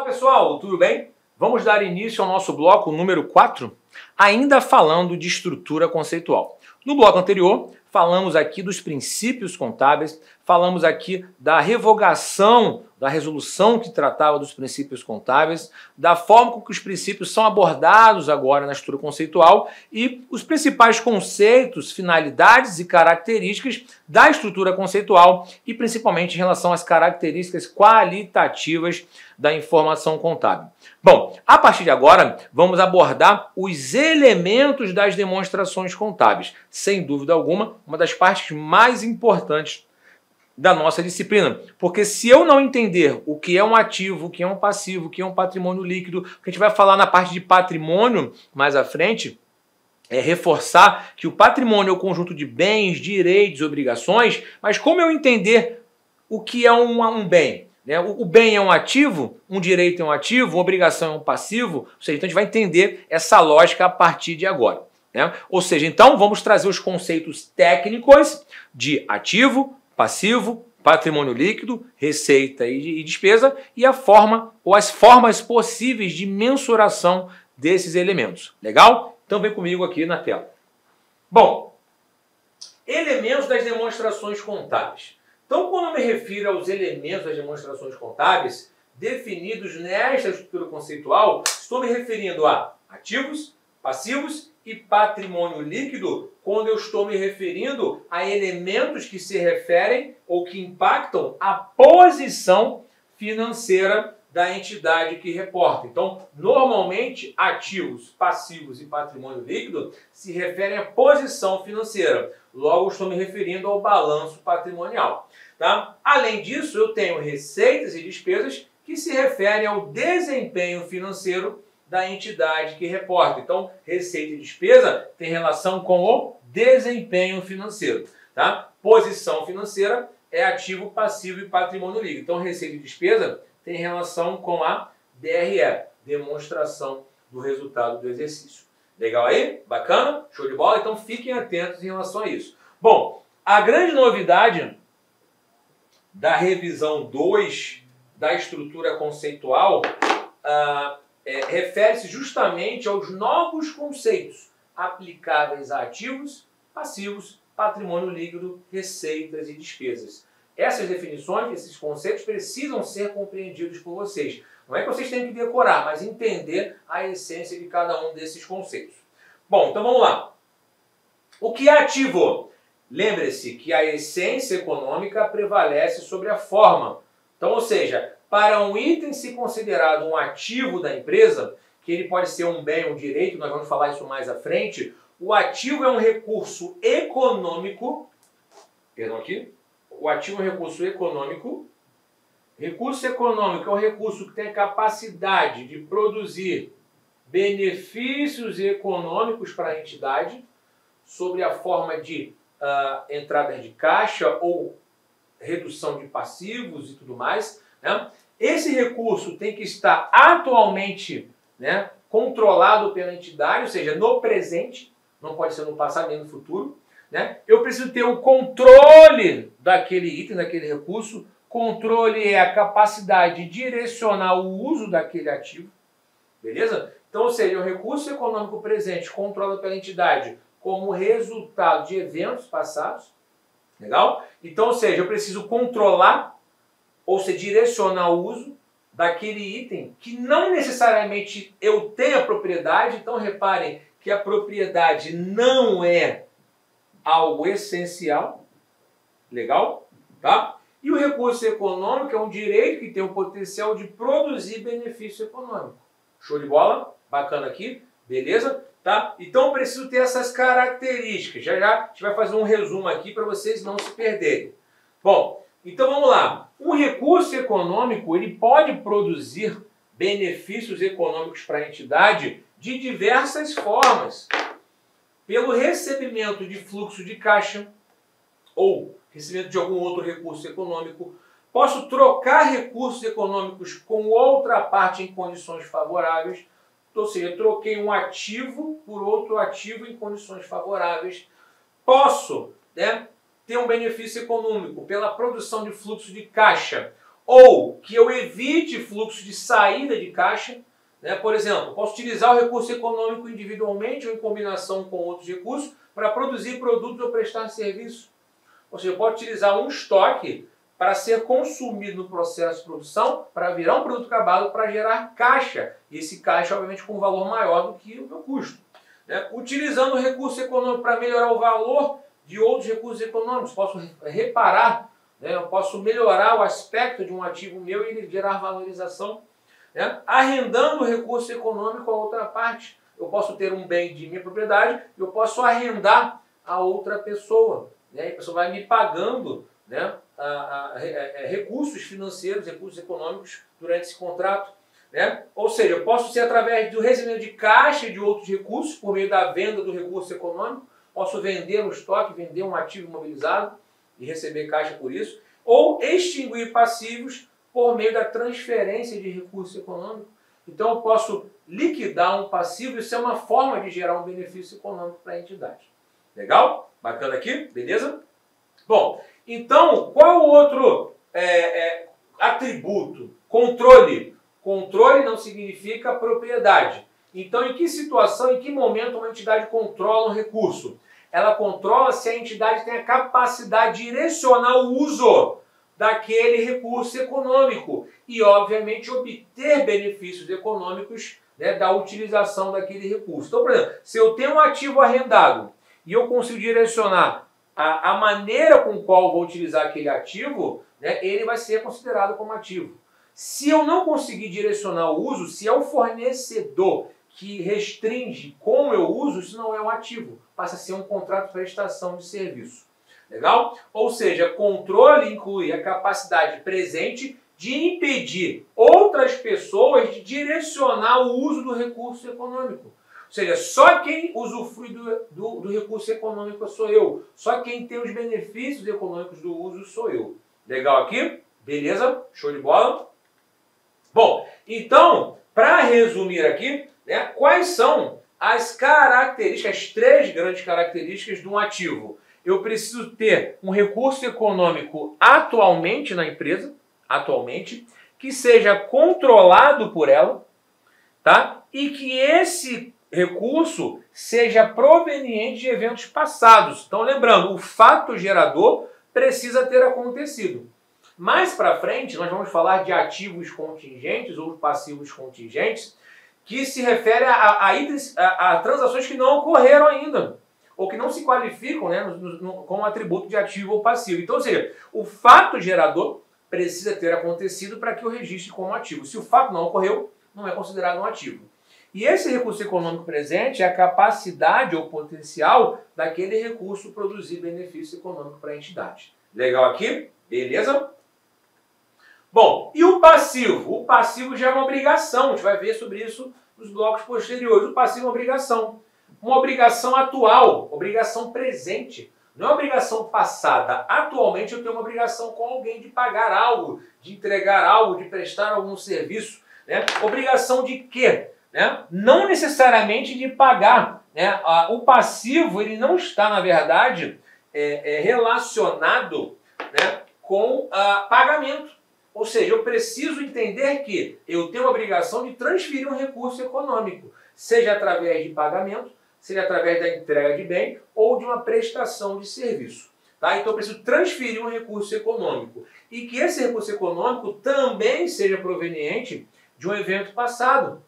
pessoal, tudo bem? Vamos dar início ao nosso bloco número 4, ainda falando de estrutura conceitual. No bloco anterior, falamos aqui dos princípios contábeis, falamos aqui da revogação da resolução que tratava dos princípios contábeis, da forma com que os princípios são abordados agora na estrutura conceitual e os principais conceitos, finalidades e características da estrutura conceitual e principalmente em relação às características qualitativas da informação contábil. Bom, a partir de agora, vamos abordar os elementos das demonstrações contábeis. Sem dúvida alguma, uma das partes mais importantes da nossa disciplina. Porque se eu não entender o que é um ativo, o que é um passivo, o que é um patrimônio líquido, o que a gente vai falar na parte de patrimônio mais à frente, é reforçar que o patrimônio é o conjunto de bens, direitos e obrigações, mas como eu entender o que é um bem? O bem é um ativo, um direito é um ativo, uma obrigação é um passivo, ou seja, então a gente vai entender essa lógica a partir de agora. Ou seja, então vamos trazer os conceitos técnicos de ativo, passivo, patrimônio líquido, receita e despesa e a forma ou as formas possíveis de mensuração desses elementos. Legal? Então vem comigo aqui na tela. Bom, elementos das demonstrações contábeis. Então, quando eu me refiro aos elementos das demonstrações contábeis definidos nesta estrutura conceitual, estou me referindo a ativos, passivos e patrimônio líquido, quando eu estou me referindo a elementos que se referem ou que impactam a posição financeira da entidade que reporta. Então, normalmente, ativos, passivos e patrimônio líquido se referem à posição financeira. Logo, estou me referindo ao balanço patrimonial. Tá? Além disso, eu tenho receitas e despesas que se referem ao desempenho financeiro da entidade que reporta. Então, receita e despesa tem relação com o desempenho financeiro. Tá? Posição financeira é ativo, passivo e patrimônio líquido. Então, receita e despesa tem relação com a DRE, demonstração do resultado do exercício. Legal aí? Bacana? Show de bola? Então, fiquem atentos em relação a isso. Bom, a grande novidade da revisão 2 da estrutura conceitual refere-se justamente aos novos conceitos aplicáveis a ativos, passivos, patrimônio líquido, receitas e despesas. Essas definições, esses conceitos precisam ser compreendidos por vocês. Não é que vocês tenham que decorar, mas entender a essência de cada um desses conceitos. Bom, então vamos lá. O que é ativo? Lembre-se que a essência econômica prevalece sobre a forma. Então, ou seja, para um item ser considerado um ativo da empresa, que ele pode ser um bem, um direito, nós vamos falar isso mais à frente, o ativo é um recurso econômico, o ativo é um recurso econômico. Recurso econômico é um recurso que tem a capacidade de produzir benefícios econômicos para a entidade, sob a forma de entradas de caixa ou redução de passivos e tudo mais. Esse recurso tem que estar atualmente controlado pela entidade, ou seja, no presente, não pode ser no passado nem no futuro. Eu preciso ter o controle daquele item, daquele recurso. Controle é a capacidade de direcionar o uso daquele ativo. Beleza? Então, ou seja, o recurso econômico presente controlado pela entidade como resultado de eventos passados. Legal? Então, ou seja, eu preciso controlar, ou seja, direcionar o uso daquele item que não necessariamente eu tenho a propriedade. Então, reparem que a propriedade não é algo essencial. Legal? Tá? E o recurso econômico é um direito que tem o potencial de produzir benefício econômico. Show de bola? Bacana aqui? Beleza? Tá? Então eu preciso ter essas características. Já já a gente vai fazer um resumo aqui para vocês não se perderem. Bom, então vamos lá. Um recurso econômico ele pode produzir benefícios econômicos para a entidade de diversas formas. Pelo recebimento de fluxo de caixa ou recebimento de algum outro recurso econômico. Posso trocar recursos econômicos com outra parte em condições favoráveis. Ou seja, troquei um ativo por outro ativo em condições favoráveis. Posso ter um benefício econômico pela produção de fluxo de caixa ou que eu evite fluxo de saída de caixa, né? Por exemplo, posso utilizar o recurso econômico individualmente ou em combinação com outros recursos para produzir produtos ou prestar serviço. Ou seja, eu posso utilizar um estoque para ser consumido no processo de produção, para virar um produto acabado, para gerar caixa. E esse caixa, obviamente, com um valor maior do que o meu custo. Né? Utilizando o recurso econômico para melhorar o valor de outros recursos econômicos, posso reparar, né? Eu posso melhorar o aspecto de um ativo meu e ele gerar valorização. Né? Arrendando o recurso econômico a outra parte. Eu posso ter um bem de minha propriedade, eu posso arrendar a outra pessoa. Né? A pessoa vai me pagando, né, recursos financeiros, recursos econômicos durante esse contrato. Né? Ou seja, eu posso ser através do recebimento de caixa de outros recursos, por meio da venda do recurso econômico, posso vender um estoque, vender um ativo imobilizado e receber caixa por isso, ou extinguir passivos por meio da transferência de recurso econômico. Então eu posso liquidar um passivo, isso é uma forma de gerar um benefício econômico para a entidade. Legal? Bacana aqui? Beleza? Bom, então qual é o outro atributo? Controle. Controle não significa propriedade. Então em que situação, em que momento uma entidade controla um recurso? Ela controla se a entidade tem a capacidade de direcionar o uso daquele recurso econômico e, obviamente, obter benefícios econômicos, né, da utilização daquele recurso. Então, por exemplo, se eu tenho um ativo arrendado e eu consigo direcionar a maneira com qual vou utilizar aquele ativo, né, ele vai ser considerado como ativo. Se eu não conseguir direcionar o uso, se é o fornecedor que restringe como eu uso, isso não é um ativo, passa a ser um contrato de prestação de serviço. Legal? Ou seja, controle inclui a capacidade presente de impedir outras pessoas de direcionar o uso do recurso econômico. Ou seja, só quem usufrui do recurso econômico sou eu. Só quem tem os benefícios econômicos do uso sou eu. Legal aqui? Beleza? Show de bola? Bom, então, para resumir aqui, né, quais são as características, as 3 grandes características de um ativo? Eu preciso ter um recurso econômico atualmente na empresa, que seja controlado por ela, tá? E que esse recurso seja proveniente de eventos passados. Então, lembrando, o fato gerador precisa ter acontecido. Mais para frente, nós vamos falar de ativos contingentes ou passivos contingentes, que se refere a transações que não ocorreram ainda, ou que não se qualificam, né, como atributo de ativo ou passivo. Então, ou seja, o fato gerador precisa ter acontecido para que eu registre como ativo. Se o fato não ocorreu, não é considerado um ativo. E esse recurso econômico presente é a capacidade ou potencial daquele recurso produzir benefício econômico para a entidade. Legal aqui? Beleza? Bom, e o passivo? O passivo já é uma obrigação, a gente vai ver sobre isso nos blocos posteriores. O passivo é uma obrigação atual, obrigação presente, não é obrigação passada. Atualmente eu tenho uma obrigação com alguém de pagar algo, de entregar algo, de prestar algum serviço. Né? Obrigação de quê? Né? Não necessariamente de pagar. Né? O passivo ele não está, na verdade, relacionado, né, com pagamento. Ou seja, eu preciso entender que eu tenho a obrigação de transferir um recurso econômico, seja através de pagamento, seja através da entrega de bem ou de uma prestação de serviço. Tá? Então eu preciso transferir um recurso econômico e que esse recurso econômico também seja proveniente de um evento passado.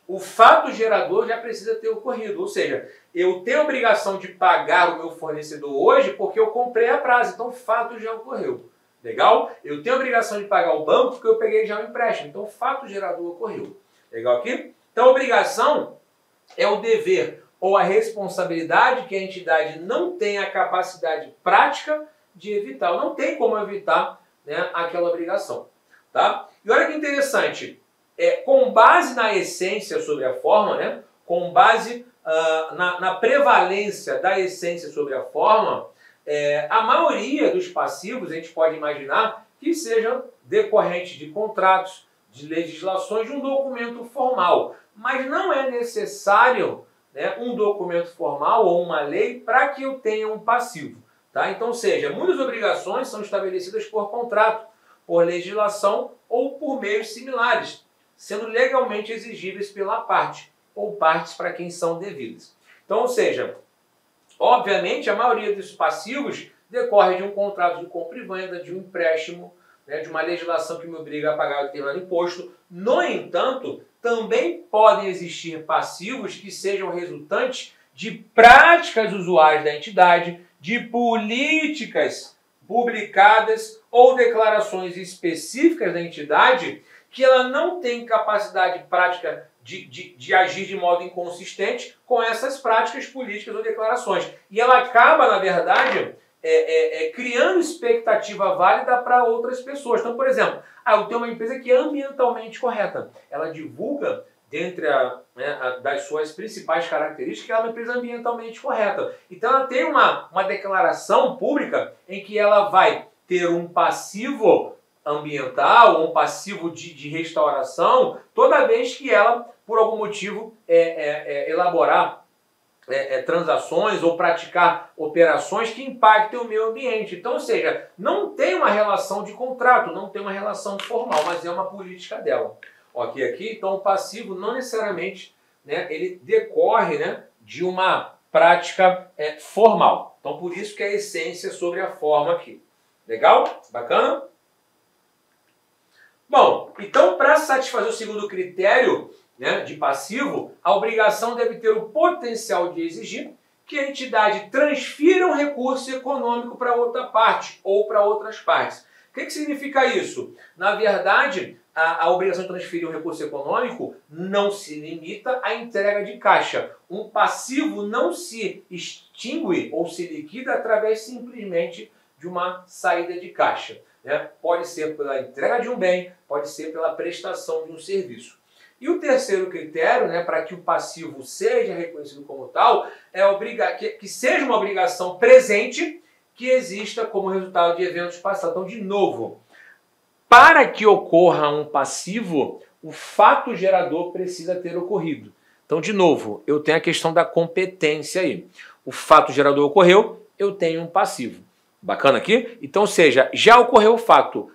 O fato gerador já precisa ter ocorrido, ou seja, eu tenho a obrigação de pagar o meu fornecedor hoje porque eu comprei a prazo, então o fato já ocorreu. Legal? Eu tenho a obrigação de pagar o banco porque eu peguei já o empréstimo. Então, o fato gerador ocorreu. Legal aqui? Então, a obrigação é o dever ou a responsabilidade que a entidade não tem a capacidade prática de evitar. Não tem como evitar, né, aquela obrigação. Tá? E olha que interessante. Com base na essência sobre a forma, né, com base na prevalência da essência sobre a forma, a maioria dos passivos a gente pode imaginar que sejam decorrentes de contratos, de legislações, de um documento formal. Mas não é necessário, né, um documento formal ou uma lei para que eu tenha um passivo. Tá? Então, ou seja, muitas obrigações são estabelecidas por contrato, por legislação ou por meios similares, sendo legalmente exigíveis pela parte, ou partes para quem são devidas. Então, ou seja, obviamente a maioria dos passivos decorre de um contrato de compra e venda, de um empréstimo, né, de uma legislação que me obriga a pagar determinado imposto. No entanto, também podem existir passivos que sejam resultantes de práticas usuais da entidade, de políticas publicadas ou declarações específicas da entidade que ela não tem capacidade prática de agir de modo inconsistente com essas práticas políticas ou declarações. E ela acaba, na verdade, criando expectativa válida para outras pessoas. Então, por exemplo, eu tenho uma empresa que é ambientalmente correta. Ela divulga, dentre das suas principais características, que ela é uma empresa ambientalmente correta. Então, ela tem uma declaração pública em que ela vai ter um passivo ambiental ou um passivo de restauração toda vez que ela, por algum motivo, elaborar transações ou praticar operações que impactem o meio ambiente. Então, ou seja, não tem uma relação de contrato, não tem uma relação formal, mas é uma política dela. Ok, aqui, então o passivo não necessariamente, né, ele decorre, né, de uma prática formal. Então, por isso que a essência sobre a forma aqui. Legal? Bacana? Bom, então para satisfazer o segundo critério, né, de passivo, a obrigação deve ter o potencial de exigir que a entidade transfira um recurso econômico para outra parte ou para outras partes. O que significa isso? Na verdade, a obrigação de transferir um recurso econômico não se limita à entrega de caixa. Um passivo não se extingue ou se liquida através simplesmente de uma saída de caixa, né? Pode ser pela entrega de um bem, pode ser pela prestação de um serviço. E o terceiro critério, né, para que o passivo seja reconhecido como tal, que seja uma obrigação presente que exista como resultado de eventos passados. Então, de novo, para que ocorra um passivo, o fato gerador precisa ter ocorrido. Então, de novo, eu tenho a questão da competência aí. O fato gerador ocorreu, eu tenho um passivo. Bacana aqui? Então, ou seja, já ocorreu o fato.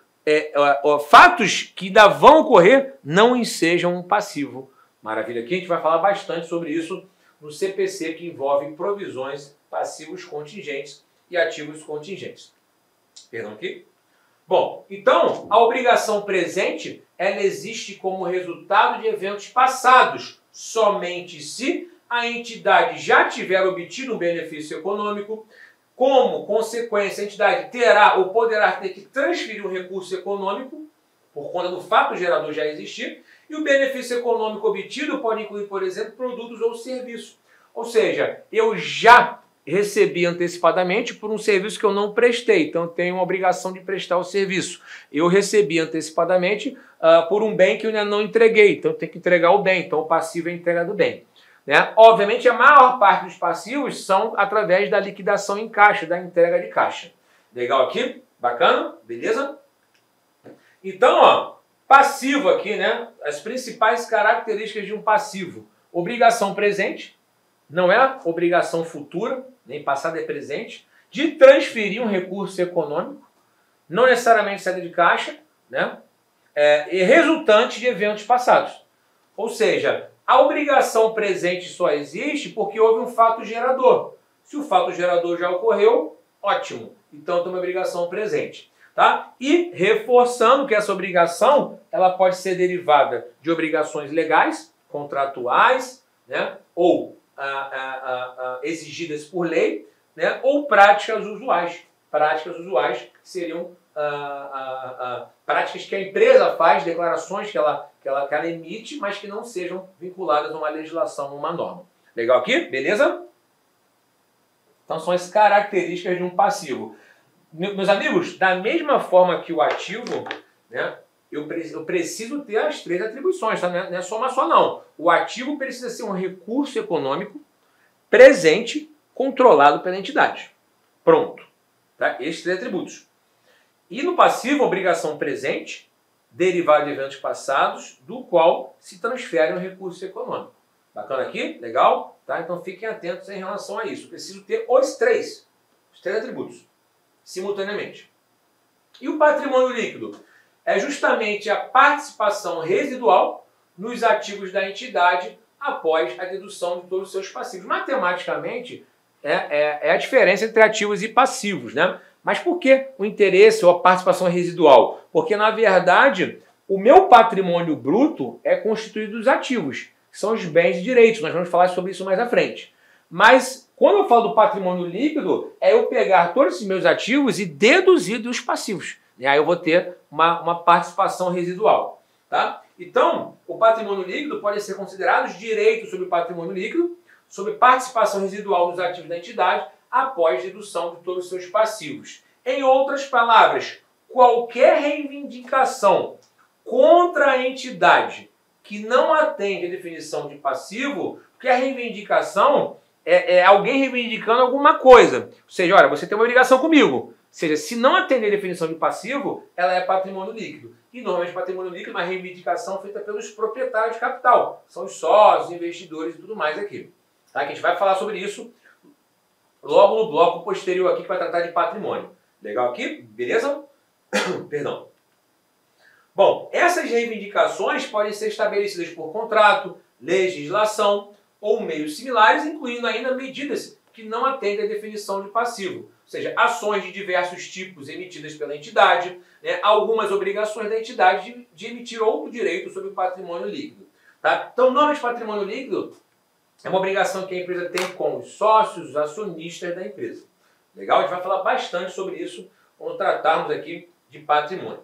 Fatos que ainda vão ocorrer não ensejam um passivo. Maravilha, aqui a gente vai falar bastante sobre isso no CPC, que envolve provisões, passivos contingentes e ativos contingentes. Perdão aqui? Bom, então a obrigação presente ela existe como resultado de eventos passados, somente se a entidade já tiver obtido um benefício econômico. Como consequência, a entidade terá ou poderá ter que transferir um recurso econômico por conta do fato gerador já existir, e o benefício econômico obtido pode incluir, por exemplo, produtos ou serviços. Ou seja, eu já recebi antecipadamente por um serviço que eu não prestei, então eu tenho uma obrigação de prestar o serviço. Eu recebi antecipadamente por um bem que eu ainda não entreguei, então eu tenho que entregar o bem, então o passivo é a entrega do bem. Né? Obviamente, a maior parte dos passivos são através da liquidação em caixa, da entrega de caixa. Legal aqui? Bacana? Beleza? Então, ó, passivo aqui, né? As principais características de um passivo. Obrigação presente, não é obrigação futura, nem passada é presente, de transferir um recurso econômico, não necessariamente saída de caixa, né? E resultante de eventos passados. Ou seja, a obrigação presente só existe porque houve um fato gerador. Se o fato gerador já ocorreu, ótimo. Então tem uma obrigação presente. Tá? E reforçando que essa obrigação ela pode ser derivada de obrigações legais, contratuais, né? Ou exigidas por lei, né? Ou práticas usuais. Práticas usuais seriam práticas que a empresa faz, declarações que ela emite, mas que não sejam vinculadas a uma legislação, a uma norma. Legal aqui? Beleza? Então são as características de um passivo. Meus amigos, da mesma forma que o ativo, né, eu preciso ter as três atribuições, tá? Não é só uma só não. O ativo precisa ser um recurso econômico presente, controlado pela entidade. Pronto. Tá? Esses três atributos. E no passivo, obrigação presente, derivado de eventos passados, do qual se transfere um recurso econômico. Bacana aqui? Legal? Tá? Então fiquem atentos em relação a isso. Preciso ter os três atributos, simultaneamente. E o patrimônio líquido? é justamente a participação residual nos ativos da entidade após a dedução de todos os seus passivos. Matematicamente, é a diferença entre ativos e passivos, né? Mas por que o interesse ou a participação residual? Porque, na verdade, o meu patrimônio bruto é constituído dos ativos, que são os bens e direitos. Nós vamos falar sobre isso mais à frente. Mas, quando eu falo do patrimônio líquido, é eu pegar todos esses meus ativos e deduzir dos passivos. E aí eu vou ter uma participação residual. Tá? Então, o patrimônio líquido pode ser considerado os direitos sobre o patrimônio líquido, sobre participação residual dos ativos da entidade, após dedução de todos os seus passivos. Em outras palavras, qualquer reivindicação contra a entidade que não atende à definição de passivo, porque a reivindicação é alguém reivindicando alguma coisa. Ou seja, olha, você tem uma obrigação comigo. Ou seja, se não atender a definição de passivo, ela é patrimônio líquido. E normalmente patrimônio líquido é uma reivindicação feita pelos proprietários de capital. São os sócios, investidores e tudo mais aqui. Tá? Que a gente vai falar sobre isso logo no bloco posterior aqui, que vai tratar de patrimônio. Legal aqui? Beleza? Perdão. Bom, essas reivindicações podem ser estabelecidas por contrato, legislação ou meios similares, incluindo ainda medidas que não atendem à definição de passivo. Ou seja, ações de diversos tipos emitidas pela entidade, né, algumas obrigações da entidade de emitir outro direito sobre o patrimônio líquido. Tá? Então, o nome de patrimônio líquido é uma obrigação que a empresa tem com os sócios, os acionistas da empresa. Legal? A gente vai falar bastante sobre isso quando tratarmos aqui de patrimônio.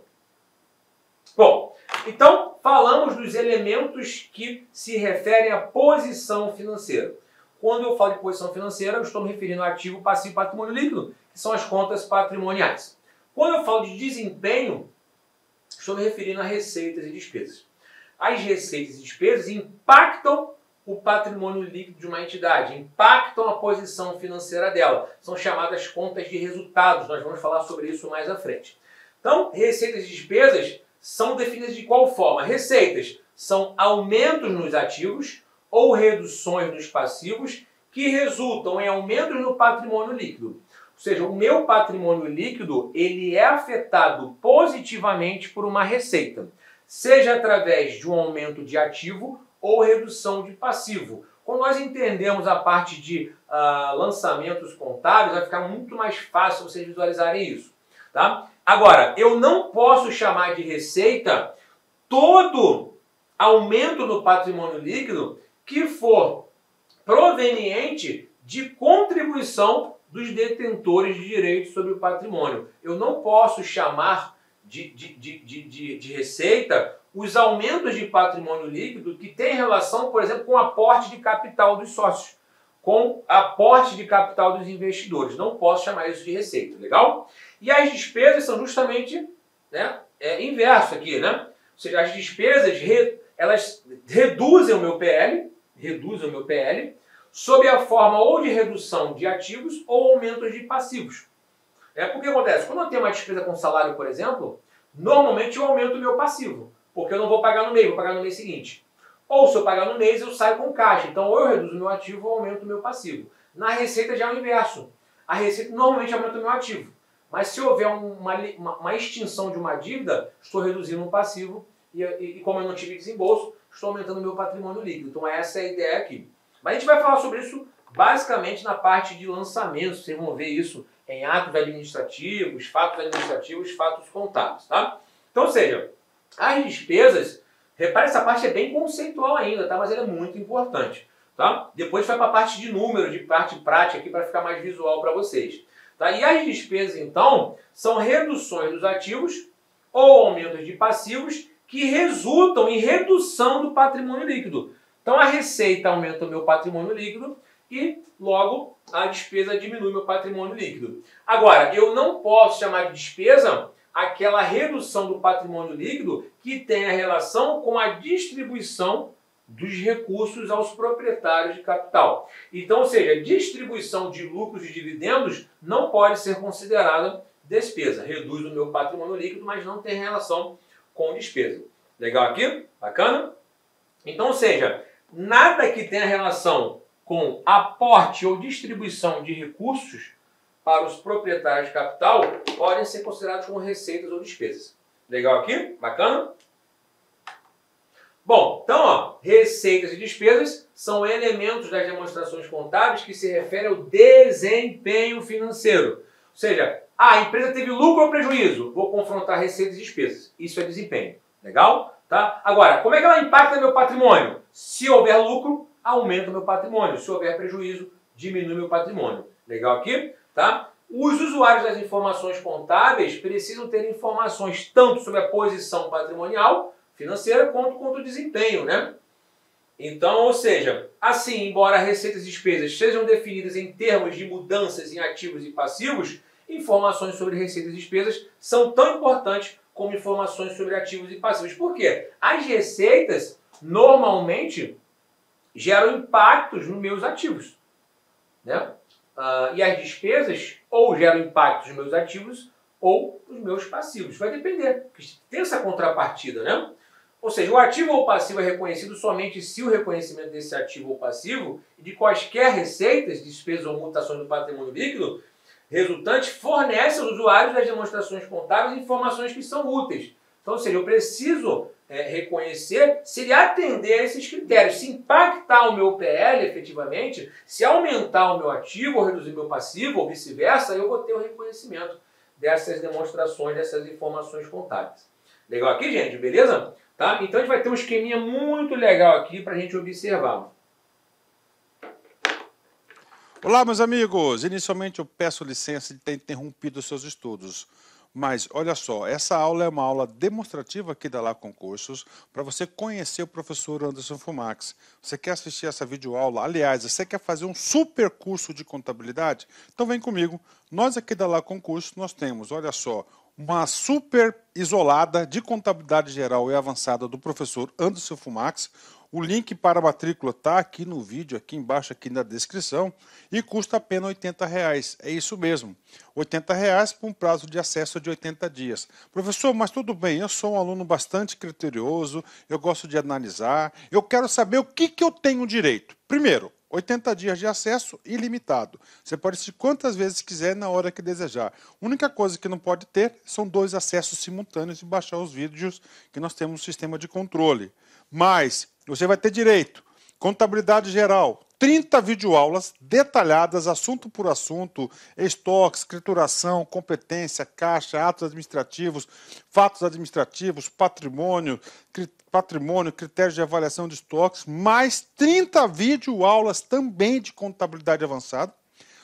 Bom, então falamos dos elementos que se referem à posição financeira. Quando eu falo de posição financeira, eu estou me referindo ao ativo, passivo e patrimônio líquido, que são as contas patrimoniais. Quando eu falo de desempenho, estou me referindo a receitas e despesas. As receitas e despesas impactam o patrimônio líquido de uma entidade, impactam a posição financeira dela. São chamadas contas de resultados, nós vamos falar sobre isso mais à frente. Então, receitas e despesas são definidas de qual forma? Receitas são aumentos nos ativos ou reduções nos passivos que resultam em aumentos no patrimônio líquido. Ou seja, o meu patrimônio líquido ele é afetado positivamente por uma receita, seja através de um aumento de ativo ou redução de passivo. Quando nós entendemos a parte de lançamentos contábeis, vai ficar muito mais fácil vocês visualizarem isso. Tá? Agora, eu não posso chamar de receita todo aumento no patrimônio líquido que for proveniente de contribuição dos detentores de direitos sobre o patrimônio. Eu não posso chamar de receita os aumentos de patrimônio líquido que têm relação, por exemplo, com o aporte de capital dos sócios, com aporte de capital dos investidores. Não posso chamar isso de receita, legal? E as despesas são justamente inverso aqui, né? Ou seja, as despesas elas reduzem o meu PL, sob a forma ou de redução de ativos ou aumentos de passivos. Porque acontece? Quando eu tenho uma despesa com salário, por exemplo, normalmente eu aumento o meu passivo, porque eu não vou pagar no mês, vou pagar no mês seguinte. Ou se eu pagar no mês, eu saio com caixa. Então, ou eu reduzo o meu ativo ou aumento o meu passivo. Na receita já é o inverso. A receita normalmente aumenta o meu ativo. Mas se houver uma extinção de uma dívida, estou reduzindo o passivo e como eu não tive desembolso, estou aumentando o meu patrimônio líquido. Então essa é a ideia aqui. Mas a gente vai falar sobre isso basicamente na parte de lançamentos. Vocês vão ver isso em atos administrativos, fatos contábeis. Tá? Então, ou seja, as despesas, repare, essa parte é bem conceitual ainda, tá? Mas ela é muito importante. Tá? Depois vai para a parte de números, de parte prática aqui para ficar mais visual para vocês. Tá? E as despesas, então, são reduções dos ativos ou aumentos de passivos que resultam em redução do patrimônio líquido. Então, a receita aumenta o meu patrimônio líquido e, logo, a despesa diminui meu patrimônio líquido. Agora, eu não posso chamar de despesa aquela redução do patrimônio líquido que tem a relação com a distribuição dos recursos aos proprietários de capital. Então, ou seja, distribuição de lucros e dividendos não pode ser considerada despesa. Reduz o meu patrimônio líquido, mas não tem relação com despesa. Legal aqui? Bacana? Então, ou seja, nada que tenha relação com aporte ou distribuição de recursos para os proprietários de capital podem ser considerados como receitas ou despesas. Legal aqui? Bacana? Bom, então, ó, receitas e despesas são elementos das demonstrações contábeis que se referem ao desempenho financeiro. Ou seja, a empresa teve lucro ou prejuízo? Vou confrontar receitas e despesas. Isso é desempenho. Legal? Tá? Agora, como é que ela impacta meu patrimônio? Se houver lucro, aumenta o meu patrimônio. Se houver prejuízo, diminui meu patrimônio. Legal aqui? Tá? Os usuários das informações contábeis precisam ter informações tanto sobre a posição patrimonial, financeira, quanto o desempenho, né? Então, ou seja, assim, embora receitas e despesas sejam definidas em termos de mudanças em ativos e passivos, informações sobre receitas e despesas são tão importantes como informações sobre ativos e passivos. Por quê? As receitas, normalmente, geram impactos nos meus ativos, né? E as despesas ou geram impactos nos meus ativos ou nos meus passivos. Vai depender, porque tem essa contrapartida, né? Ou seja, o ativo ou passivo é reconhecido somente se o reconhecimento desse ativo ou passivo e de quaisquer receitas, despesas ou mutações do patrimônio líquido resultante fornece aos usuários das demonstrações contábeis informações que são úteis. Então, ou seja, eu preciso reconhecer se ele atender a esses critérios, se impactar o meu PL efetivamente, se aumentar o meu ativo ou reduzir o meu passivo ou vice-versa, eu vou ter o reconhecimento dessas demonstrações, dessas informações contábeis. Legal aqui, gente? Beleza? Tá? Então a gente vai ter um esqueminha muito legal aqui para a gente observar. Olá, meus amigos! Inicialmente eu peço licença de ter interrompido os seus estudos. Mas, olha só, essa aula é uma aula demonstrativa aqui da Lá Concursos para você conhecer o professor Anderson Fumax. Você quer assistir essa videoaula? Aliás, você quer fazer um super curso de contabilidade? Então vem comigo. Nós aqui da Lá Concursos, nós temos, olha só, uma super isolada de contabilidade geral e avançada do professor Anderson Fumax. O link para a matrícula está aqui no vídeo, aqui embaixo, aqui na descrição, e custa apenas R$80. É isso mesmo, R$80 por um prazo de acesso de 80 dias. Professor, mas tudo bem, eu sou um aluno bastante criterioso, eu gosto de analisar, eu quero saber o que eu tenho direito. Primeiro, 80 dias de acesso ilimitado. Você pode assistir quantas vezes quiser na hora que desejar. A única coisa que não pode ter são 2 acessos simultâneos e baixar os vídeos que nós temos no sistema de controle. Mas você vai ter direito, contabilidade geral, 30 videoaulas detalhadas, assunto por assunto, estoque, escrituração, competência, caixa, atos administrativos, fatos administrativos, patrimônio, critérios de avaliação de estoques, mais 30 videoaulas também de contabilidade avançada,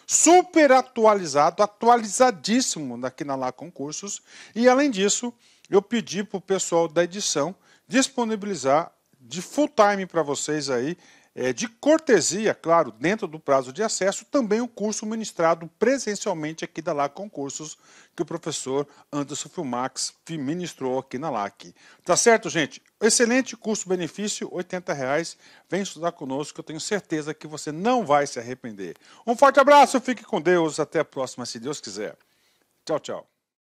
super atualizado, atualizadíssimo aqui na Lá Concursos, e além disso, eu pedi para o pessoal da edição disponibilizar de full time para vocês aí, de cortesia, claro, dentro do prazo de acesso, também o curso ministrado presencialmente aqui da Lá Concursos, que o professor Anderson Fumax ministrou aqui na LAC. Tá certo, gente? Excelente custo-benefício, R$80. Vem estudar conosco, que eu tenho certeza que você não vai se arrepender. Um forte abraço, fique com Deus, até a próxima, se Deus quiser. Tchau, tchau.